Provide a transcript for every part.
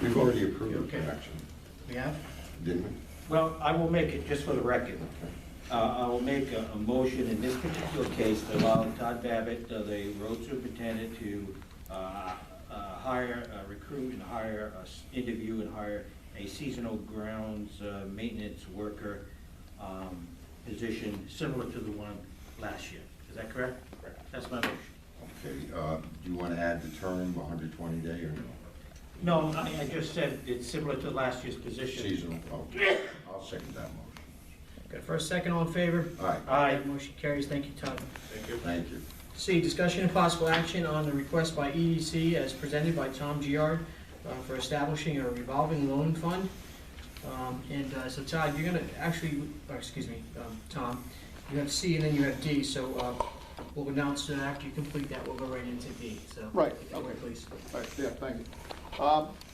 We've already approved Okay. the action, We have? didn't we? Well, I will make it, just for the record, I will make a motion in this particular case to allow Todd Babbitt, the road superintendent, to hire, recruit and hire, interview and hire a seasonal grounds maintenance worker position similar to the one last year. Is that correct? Correct. That's my motion. Okay, do you want to add the term 120 day or no? No, I just said it's similar to last year's position. Seasonal, okay, I'll second that motion. Got first, second, all in favor? Aye, Aye. Motion carries. Thank you, Todd. thank you. C, discussion and possible action on the request by EDC as presented by Tom Giard for establishing a revolving loan fund. So Todd, you're gonna actually, Tom, you have C and then you have D, so we'll announce that after you complete that, we'll go right into D, so. Right, if you would, okay. please. Right, yeah, thank you.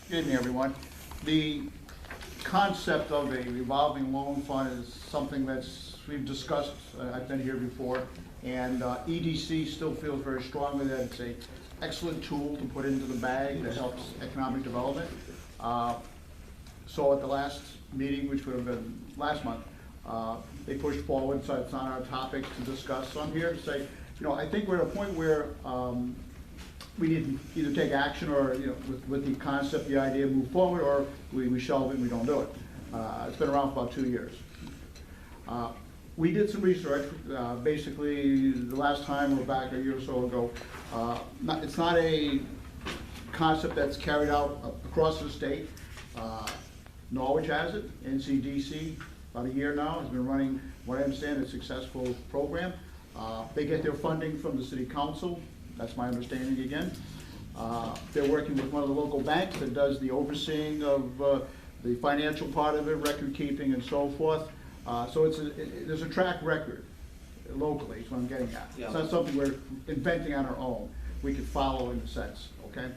Good evening, everyone. The concept of a revolving loan fund is something we've discussed, I've been here before, and EDC still feels very strongly that it's an excellent tool to put into the bag that helps economic development. So at the last meeting, which would have been last month, they pushed forward, so it's on our topic to discuss. So I'm here to say, I think we're at a point where we need to either take action or, with the concept, the idea, move forward, or we shelve it and we don't do it. It's been around for about 2 years. We did some research, basically the last time, we're back a year or so ago. It's not a concept that's carried out across the state. Norwich has it, NCDC, about a year now, has been running, what I understand, a successful program. They get their funding from the city council, that's my understanding again. They're working with one of the local banks that does the overseeing of the financial part of it, record keeping and so forth. So there's a track record locally, is what I'm getting at. Yeah. It's not something we're inventing on our own. We could follow in a sense, okay?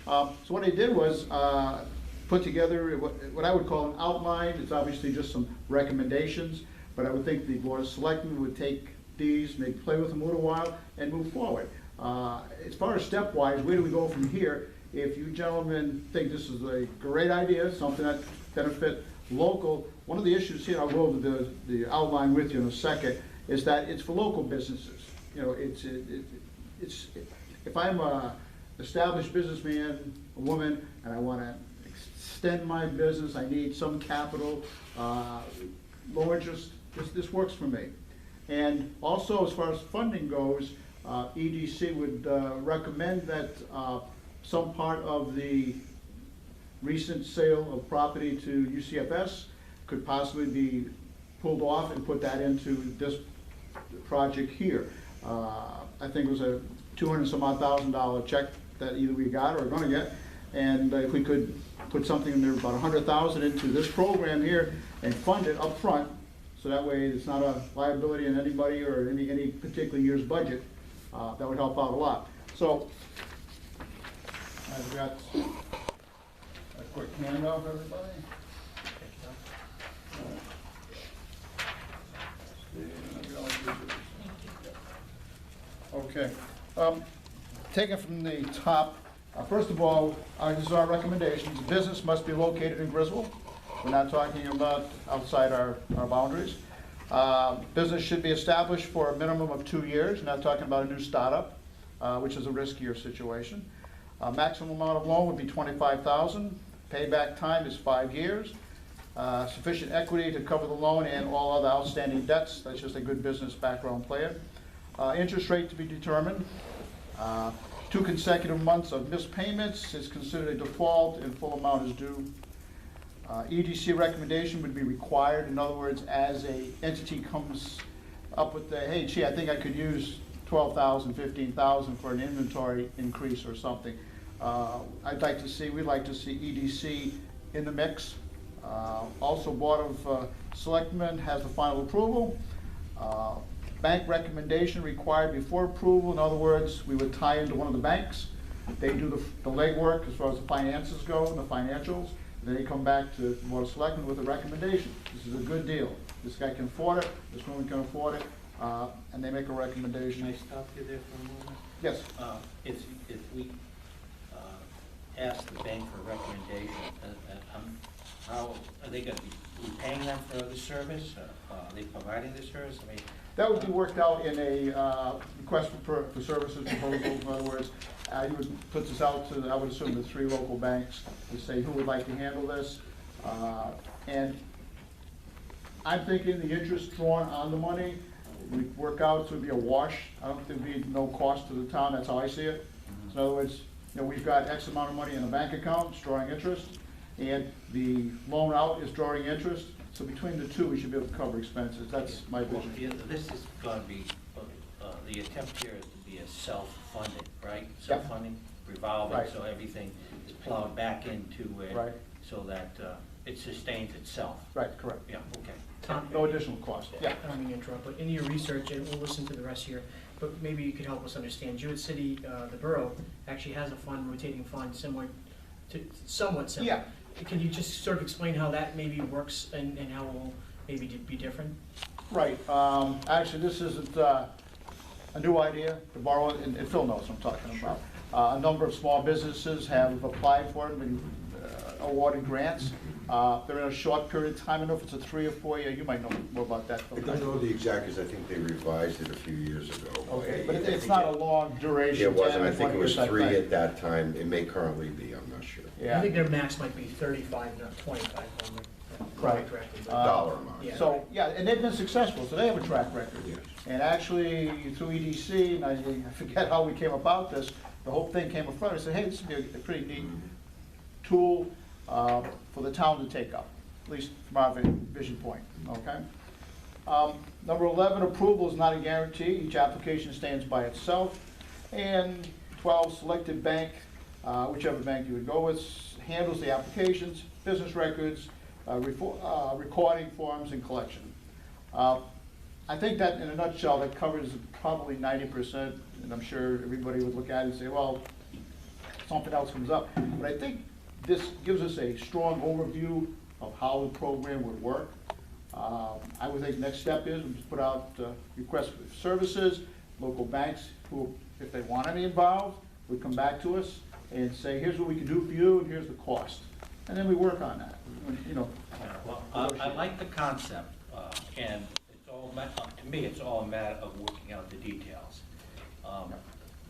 So what they did was put together what I would call an outline. It's obviously just some recommendations, but I would think the Board of Selectmen would take these, maybe play with them a little while, and move forward. As far as stepwise, where do we go from here? If you gentlemen think this is a great idea, something that benefit local, one of the issues here, I'll go over the outline with you in a second, is that it's for local businesses. If I'm a established businessman, a woman, and I want to extend my business, I need some capital, low interest, this works for me. And also, as far as funding goes, EDC would recommend that some part of the recent sale of property to UCFS could possibly be pulled off and put that into this project here. I think it was a $200,000 check that either we got or are going to get, and if we could put something in there, about $100,000 into this program here and fund it up front, so that way it's not a liability in anybody or any particular year's budget, that would help out a lot. So I've got a quick handout for everybody. Okay, taking from the top, first of all, this is our recommendations. The business must be located in Griswold. We're not talking about outside our boundaries. Business should be established for a minimum of 2 years, not talking about a new startup, which is a riskier situation. Maximum amount of loan would be $25,000. Payback time is 5 years. Sufficient equity to cover the loan and all other outstanding debts. That's just a good business background player. Interest rate to be determined. 2 consecutive months of missed payments is considered a default and full amount is due. EDC recommendation would be required. In other words, as a entity comes up with the, hey, gee, I think I could use $12,000, $15,000 for an inventory increase or something. We'd like to see EDC in the mix. Also, Board of Selectmen has the final approval. Bank recommendation required before approval. In other words, we would tie into one of the banks. They do the legwork as far as the finances go and the financials. Then they come back to the Board of Selectmen with a recommendation. This is a good deal. This guy can afford it. This woman can afford it. And they make a recommendation. Can I stop you there for a moment? Yes. If we ask the bank for a recommendation, how, are they gonna be paying them for the service? Are they providing the service? I mean, That would be worked out in a request for services proposal. In other words, you would put this out to, I would assume, the 3 local banks to say who would like to handle this. And I'm thinking the interest drawn on the money, we work out to be a wash. I don't think there'd be no cost to the town, that's how I see it. So in other words, we've got X amount of money in a bank account, it's drawing interest, and the loan out is drawing interest. So between the two, we should be able to cover expenses. That's my well, vision. this is gonna be, the attempt here is to be a self-funding, right? Self-funding, revolving, Right. so everything is plowed back into it. Right. So that it sustains itself. Right, correct. Yeah, okay. Tom, No additional cost. Yeah. I don't mean to interrupt, but in your research, and we'll listen to the rest here, but maybe you could help us understand, Jewett City, the borough, actually has a fund, rotating fund, similar to, somewhat similar. Yeah. Can you just sort of explain how that maybe works and how it will maybe be different? Right. Actually, this isn't a new idea to borrow, and Phil knows what I'm talking about. A number of small businesses have applied for it, and been awarded grants. They're in a short period of time. I don't know if it's a 3 or 4 year, you might know more about that, Phil. I don't know the exact, because I think they revised it a few years ago. Okay, but it's not a long duration. It wasn't, 10, I think it was 20 3 years, at that time. It may currently be, I'm not sure. I Yeah. think their max might be 35, not 25, if I'm Right. correctly. but- Dollar amount. Yeah. So, yeah, and they've been successful, so they have a track record. Yes. And actually, through EDC, and I forget how we came about this, the whole thing came up front, I said, hey, this would be a pretty neat tool for the town to take up, at least from our vision point, okay? Number 11, approval is not a guarantee, each application stands by itself. And 12, selected bank, whichever bank you would go with, handles the applications, business records, recording forms, and collection. I think that, in a nutshell, that covers probably 90%, and I'm sure everybody would look at it and say, well, something else comes up. But I think this gives us a strong overview of how the program would work. I would think next step is we just put out requests for services, local banks who, if they want any involved, would come back to us and say, here's what we can do for you, and here's the cost. And then we work on that, you know. Well, I like the concept, and it's all, to me, it's all a matter of working out the details.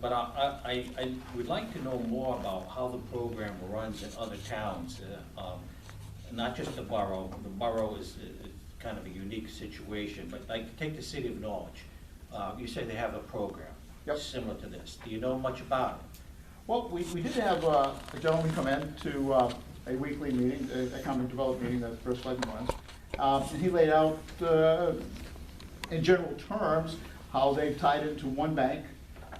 But I would like to know more about how the program runs in other towns, not just the borough. The borough is kind of a unique situation, but like, take the city of Norwich. You say they have a program similar to this. Do you know much about it? Well, we did have a gentleman come in to a weekly meeting, a economic development meeting that the first Selectmen runs. And he laid out, in general terms, how they've tied into one bank.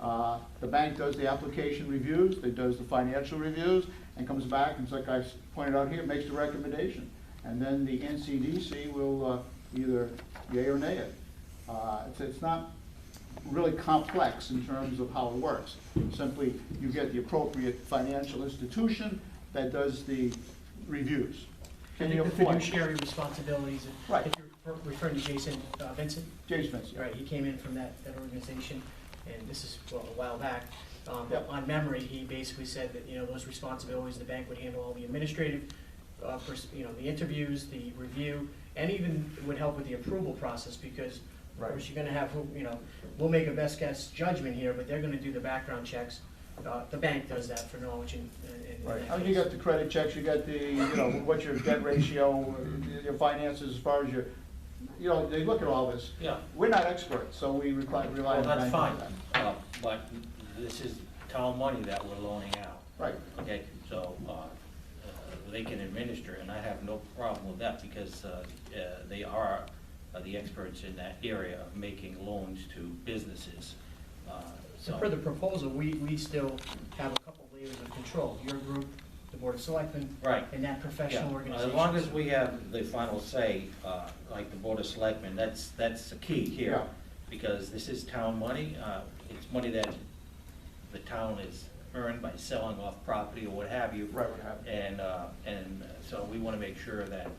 The bank does the application reviews, it does the financial reviews, and comes back, and like I pointed out here, makes the recommendation. And then the NCDC will either yay or nay it. It's not really complex in terms of how it works. Simply, you get the appropriate financial institution that does the reviews. I think the fiduciary responsibilities, Right. if you're referring to Jason Vincent, James Vincent. right, he came in from that organization, and this is, well, a while back. Yep. On memory, he basically said that, those responsibilities, the bank would handle all the administrative, the interviews, the review, and even would help with the approval process, because of Right. course, you're gonna have, we'll make a best guess judgment here, but they're gonna do the background checks. The bank does that for Norwich and Right, that you case. got the credit checks, you got the, what's your debt ratio, your finances as far as your, they look at all this. Yeah. We're not experts, so we rely on the Well, bank. that's for fine, that. but this is town money that we're loaning out. Right, Okay, so they can administer, and I have no problem with that, because they are the experts in that area of making loans to businesses. So per the proposal, we still have a couple layers of control, your group, the Board of Selectmen, Right. and that professional Yeah, organization. as long as we have the final say, like the Board of Selectmen, that's the key here. Yeah. Because this is town money, it's money that the town is earned by selling off property or what have you. Right, what have you. And so we want to make sure that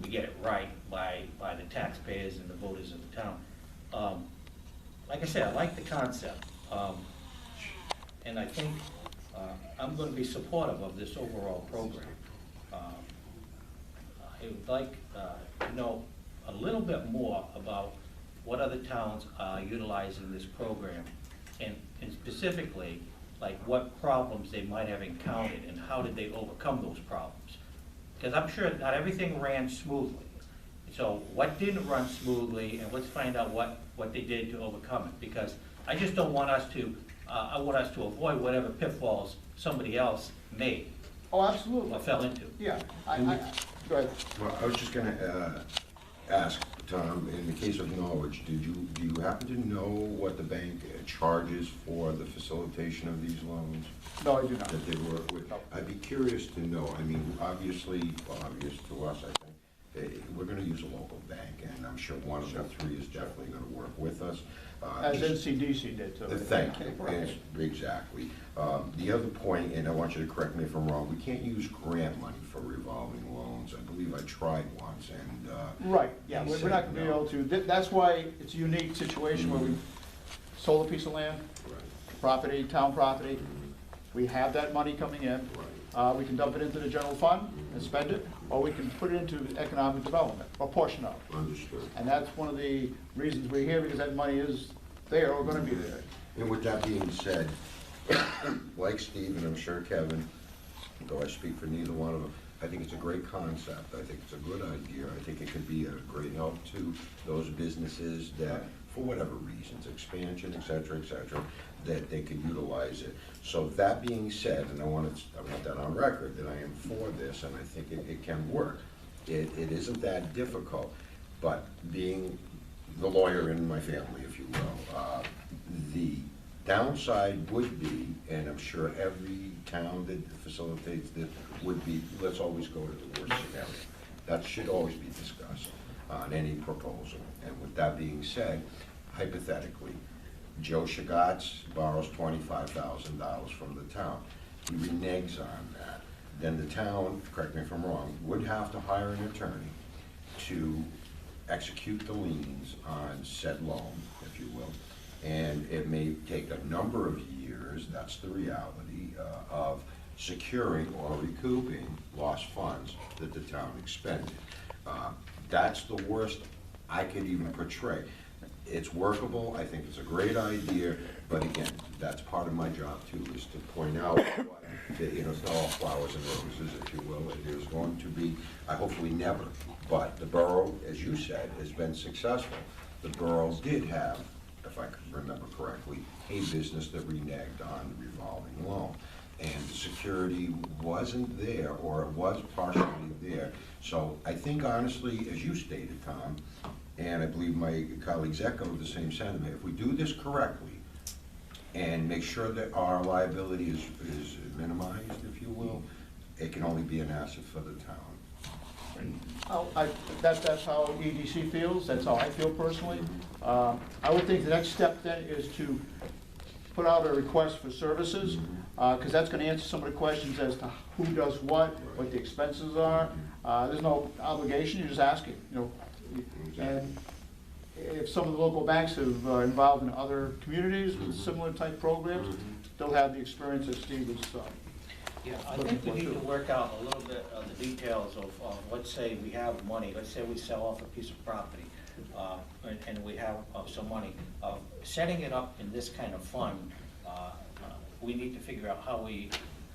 we get it right by the taxpayers and the voters of the town. Like I said, I like the concept, and I think I'm going to be supportive of this overall program. I would like to know a little bit more about what other towns are utilizing this program, and specifically, like what problems they might have encountered and how did they overcome those problems? Because I'm sure not everything ran smoothly. So what didn't run smoothly, and let's find out what they did to overcome it. Because I just don't want us to, I want us to avoid whatever pitfalls somebody else made Oh, absolutely. or fell into. Yeah, go ahead. Well, I was just gonna ask, Tom, in the case of Norwich, do you happen to know what the bank charges for the facilitation of these loans No, I do not. that they work with? No. I'd be curious to know, I mean, obviously, obvious to us, I think, we're gonna use a local bank, and I'm sure one of the three is definitely gonna work with us. As Just- NCDC did too. Thank you, Right. yes, exactly. The other point, and I want you to correct me if I'm wrong, we can't use grant money for revolving loans. I believe I tried once, and, Right, yeah, He we're said not gonna be no. able to, that's why it's a unique situation where we sold a piece of land, property, town property, we have that money coming in. We can dump it into the general fund and spend it, or we can put it into economic development, a portion of it. Understood. And that's one of the reasons we're here, because that money is there or gonna be there. And with that being said, like Steve, and I'm sure Kevin, though I speak for neither one of them, I think it's a great concept. I think it's a good idea. I think it could be a great help to those businesses that, for whatever reasons, expansion, et cetera, that they could utilize it. So that being said, and I want that on record, that I am for this, and I think it can work. It isn't that difficult, but being the lawyer in my family, if you will, the downside would be, and I'm sure every town that facilitates this would be, let's always go to the worst scenario. That should always be discussed on any proposal. And with that being said, hypothetically, Joe Shagatz borrows $25,000 from the town. He reneges on that. Then the town, correct me if I'm wrong, would have to hire an attorney to execute the liens on said loan, if you will. And it may take a number of years, that's the reality, of securing or recouping lost funds that the town expended. That's the worst I could even portray. It's workable, I think it's a great idea, but again, that's part of my job too, is to point out what, that, you know, it's not all flowers and roses, if you will. It is going to be, hopefully never, but the borough, as you said, has been successful. The borough did have, if I can remember correctly, a business that reneged on the revolving loan. And the security wasn't there, or it was partially there. So I think honestly, as you stated, Tom, and I believe my colleagues echoed the same sentiment, if we do this correctly and make sure that our liability is minimized, if you will, it can only be an asset for the town. That's how EDC feels, that's how I feel personally. I would think the next step then is to put out a request for services, because that's gonna answer some of the questions as to who does what the expenses are. There's no obligation, you're just asking, you know. And if some of the local banks have involved in other communities with similar type programs, they'll have the experience that Steve was. Yeah, I think we need to work out a little bit of the details of, let's say we have money, let's say we sell off a piece of property, and we have some money. Setting it up in this kind of fund, we need to figure out how we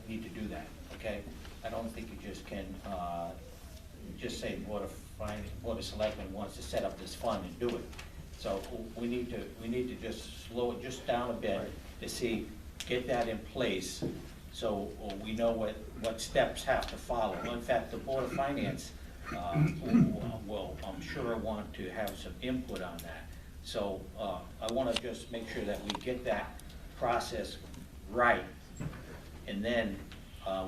need to do that, okay? I don't think you just can just say Board of Selectmen wants to set up this fund and do it. So we need to just slow it just down a bit to see, get that in place, so we know what steps have to follow. In fact, the Board of Finance will, I'm sure, want to have some input on that. So I want to just make sure that we get that process right, and then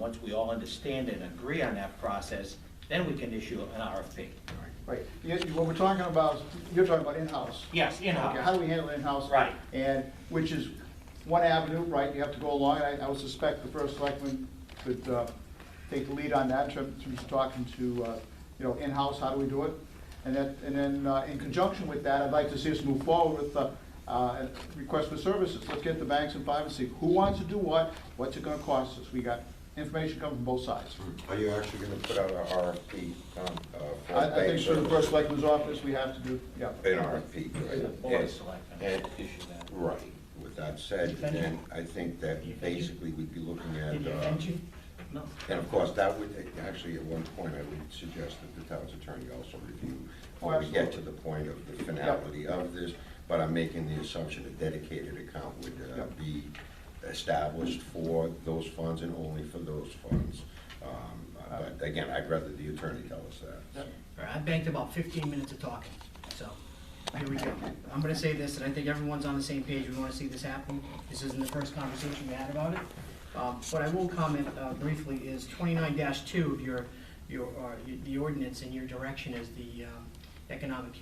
once we all understand and agree on that process, then we can issue an RFP. Right, what we're talking about, you're talking about in-house. Yes, in-house. Okay, how do we handle in-house? Right. And, which is one avenue, right, you have to go along. I would suspect the first selectman could take the lead on that in terms of talking to, you know, in-house, how do we do it? And then in conjunction with that, I'd like to see us move forward with a request for services. Let's get the banks involved and see who wants to do what, what's it gonna cost us. We got information come from both sides. Are you actually gonna put out an RFP, for I think banks through the or- first selectman's office, we have to do, yeah. An RFP, The right? Board of And- Selectmen and- issue that. Right, with that said, then I think that basically we'd be looking at, Did you offend you? No. and of course, that would, actually, at one point, I would suggest that the town's attorney also review, Oh, when we get to absolutely. the point of the finality of this, but I'm making the assumption a dedicated account would Yep. be established for those funds and only for those funds. But again, I'd rather the attorney tell us that. Yep. All right, I banked about 15 minutes of talking, so here we go. I'm gonna say this, and I think everyone's on the same page, we wanna see this happen. This isn't the first conversation we had about it. What I will comment briefly is 29-2 of the ordinance and your direction as the Economic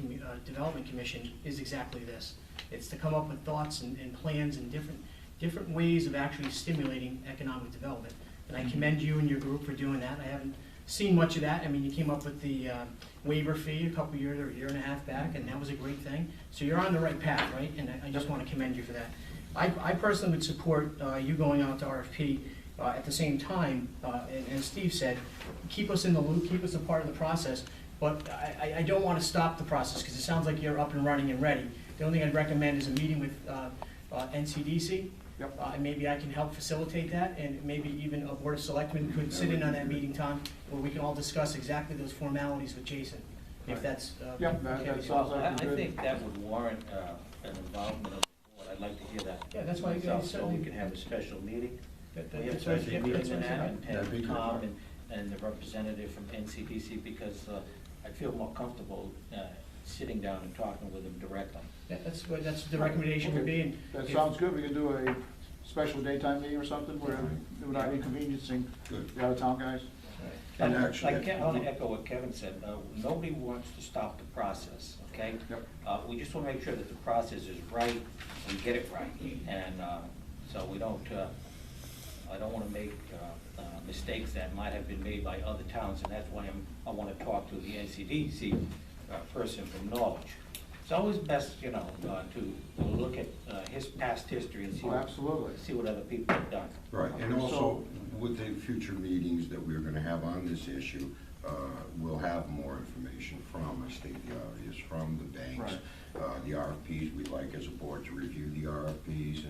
Development Commission is exactly this. It's to come up with thoughts and plans and different ways of actually stimulating economic development. And I commend you and your group for doing that. I haven't seen much of that. I mean, you came up with the waiver fee a couple years or a year and a half back, and that was a great thing. So you're on the right path, right? And I just want to commend you for that. I personally would support you going out to RFP at the same time, and as Steve said, keep us in the loop, keep us a part of the process. But I don't want to stop the process because it sounds like you're up and running and ready. The only thing I'd recommend is a meeting with NCDC. Yep. And maybe I can help facilitate that, and maybe even a board of selectmen could sit in on that meeting, Tom, where we can all discuss exactly those formalities with Jason, if that's. Yep, that okay with you. sounds I like a good. think that would warrant an involvement of the board. I'd like to hear that. Yeah, that's why you myself, guys So certainly- we can have a special meeting. We have That's what- special yeah, meetings that's what and I said, that, right? That'd be and good. Tom and the representative from NCDC, because I feel more comfortable sitting down and talking with them directly. Yeah, that's the recommendation would be, and. That if- sounds good, we can do a special daytime meeting or something where we're not inconveniencing Good. the out-of-town guys. And actually- I want to echo what Kevin said. Nobody wants to stop the process, okay? Yep. We just want to make sure that the process is right, we get it right. And so we don't, I don't want to make mistakes that might have been made by other towns, and that's why I want to talk to the NCDC person from Norwich. It's always best, to look at his past history and Oh, absolutely. see what other people have done. Right, and Okay, also, so- with the future meetings that we're gonna have on this issue, we'll have more information from, I state the obvious, from the banks. The RFPs, we'd like as a board to review the RFPs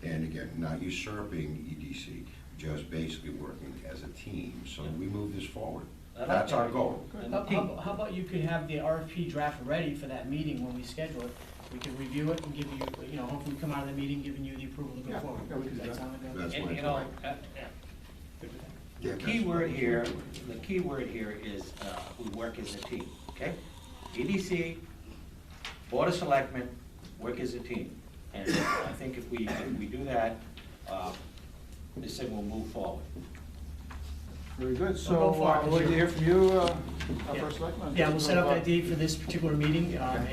and again, not usurping EDC, just basically working as a team, so we move this forward. I like That's our that. goal. And the How team. how about you could have the RFP draft ready for that meeting when we schedule it? We could review it and give you, hopefully come out of the meeting giving you the approval to go Yeah, forward. yeah, we can do Does that that. sound like a- That's And, my you know, point. Good with that? Yeah, the that's- key word here is, we work as a team, okay? EDC, Board of Selectmen, work as a team. And I think if we do that, this thing will move forward. Very good, We'll so go for it. we'll wait to hear from you, our Yeah. first selectman. Yeah, we'll set up that date for this particular meeting, and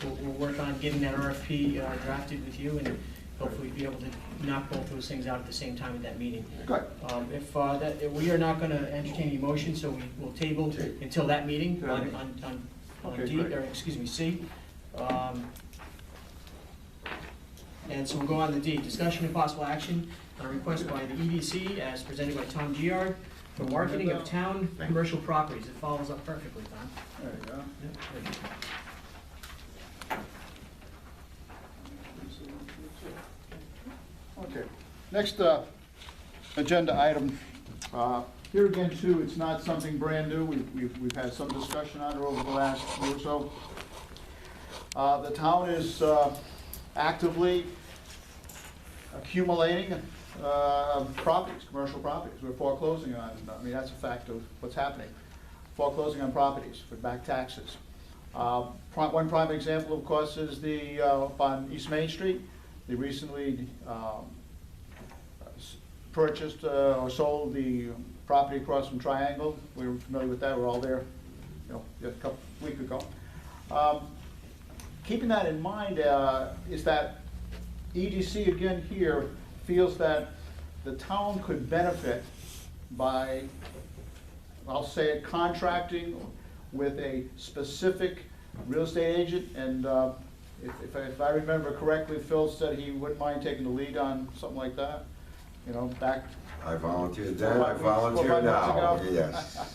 we'll work on getting that RFP drafted with you, and hopefully be able to knock both those things out at the same time at that meeting. Good. If we are not gonna entertain any motion, so we will table Table. until that meeting Till that meeting. on Okay, D, great. or excuse me, C. And so we'll go on to D, discussion and possible action on a request by the EDC as presented by Tom Giard for marketing of town commercial properties. It follows up perfectly, Tom. There you go. Yeah, great. Okay, next agenda item. Here again, too, it's not something brand new. We've had some discussion on it over the last year or so. The town is actively accumulating properties, commercial properties. We're foreclosing on, that's a fact of what's happening. Foreclosing on properties for back taxes. One prime example, of course, is the, on East Main Street. They recently purchased or sold the property across from Triangle. We were familiar with that, we were all there, just a week ago. Keeping that in mind is that EDC again here feels that the town could benefit by, I'll say it, contracting with a specific real estate agent, and if I remember correctly, Phil said he wouldn't mind taking the lead on something like that. you know, back I volunteered then, I 4 or 5 volunteer months now, ago. yes.